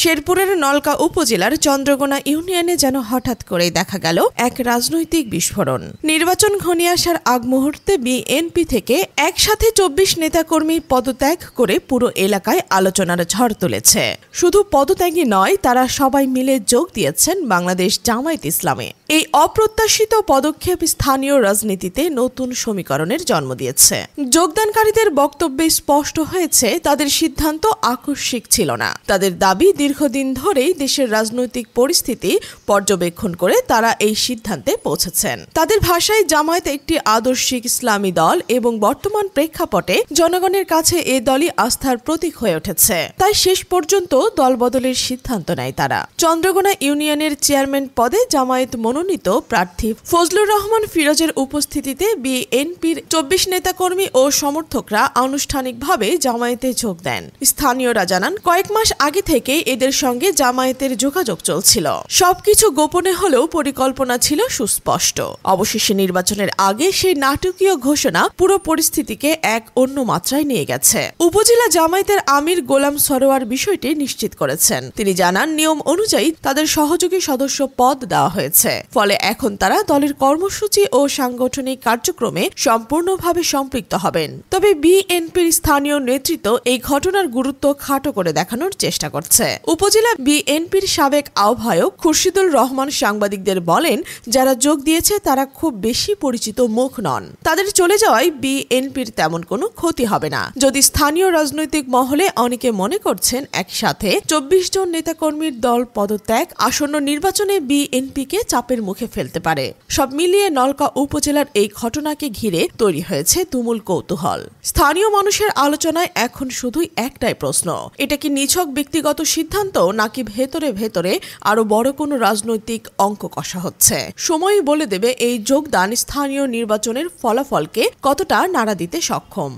শেরপুরের নলকা উপজেলার চন্দ্রগোনা ইউনিয়নে যেন হঠাৎ করেই দেখা গেল এক রাজনৈতিক বিস্ফোরণ। নির্বাচন ঘনিয়ে আসার আগ মুহূর্তে বিএনপি থেকে একসাথে ২৪ নেতাকর্মী পদত্যাগ করে পুরো এলাকায় আলোচনার ঝড় তুলেছে। শুধু পদত্যাগই নয়, তারা সবাই মিলে যোগ দিয়েছেন বাংলাদেশ জামায়াত ইসলামে। এই অপ্রত্যাশিত পদক্ষেপ স্থানীয় রাজনীতিতে নতুন সমীকরণের জন্ম দিয়েছে। যোগদানকারীদের বক্তব্যে স্পষ্ট হয়েছে, তাদের সিদ্ধান্ত আকস্মিক ছিল না। তাদের দাবি, দীর্ঘদিন ধরেই দেশের রাজনৈতিক পরিস্থিতি পর্যবেক্ষণ করে তারা এই সিদ্ধান্তে পৌঁছেছেন। তাদের ভাষায়, জামায়াত একটি আদর্শিক ইসলামী দল এবং বর্তমান প্রেক্ষাপটে জনগণের কাছে এ দলই আস্থার প্রতীক হয়ে উঠেছে। তাই শেষ পর্যন্ত দলবদলের সিদ্ধান্ত নেয় তারা। চন্দ্রগোনা ইউনিয়নের চেয়ারম্যান পদে জামায়াত মনোনীত প্রার্থী ফজলুর রহমান ফিরোজের উপস্থিতিতে বিএনপির ২৪ নেতাকর্মী ও সমর্থকরা আনুষ্ঠানিকভাবে জামায়াতে যোগ দেন। স্থানীয়রা জানান, কয়েক মাস আগে থেকে এদের সঙ্গে জামায়াতের যোগাযোগ চলছিল। সবকিছু গোপনে হলেও পরিকল্পনা ছিল সুস্পষ্ট। অবশেষে নির্বাচনের আগে সেই নাটকীয় ঘোষণা পুরো পরিস্থিতিকে এক অন্য মাত্রায় নিয়ে গেছে। উপজেলা জামায়াতের আমির গোলাম সরোয়ার বিষয়টি নিশ্চিত করেছেন। তিনি জানান, নিয়ম অনুযায়ী তাদের সহযোগী সদস্য পদ দেওয়া হয়েছে। ফলে এখন তারা দলের কর্মসূচি ও সাংগঠনিক কার্যক্রমে সম্পূর্ণভাবে সম্পৃক্ত হবেন। তবে বিএনপির স্থানীয় নেতৃত্ব এই ঘটনার গুরুত্ব খাটো করে দেখানোর চেষ্টা করছে। উপজেলা বিএনপির সাবেক আহ্বায়ক খুরশিদুল রহমান সাংবাদিকদের বলেন, যারা যোগ দিয়েছে তারা খুব বেশি পরিচিত মুখ নন। তাদের চলে যাওয়ায় বিএনপির তেমন কোনো ক্ষতি হবে না। যদি স্থানীয় রাজনৈতিক মহলে অনেকে মনে করছেন একসাথে ২৪ জন নেতাকর্মীর দল পদত্যাগ আসন্ন নির্বাচনে বিএনপিকে চাপের মুখে ফেলতে পারে। সব মিলিয়ে নলকা উপজেলার এই ঘটনাকে ঘিরে তৈরি হয়েছে তুমুল কৌতূহল। স্থানীয় মানুষের আলোচনায় এখন শুধুই একটাই প্রশ্ন, এটা কি নিছক ব্যক্তিগত সিদ্ধান্ত, নাকি ভেতরে ভেতরে আরো বড় কোনো রাজনৈতিক অঙ্ক কষা হচ্ছে? সময়ই বলে দেবে এই যোগদান স্থানীয় নির্বাচনের ফলাফলকে কতটা নাড়া দিতে সক্ষম।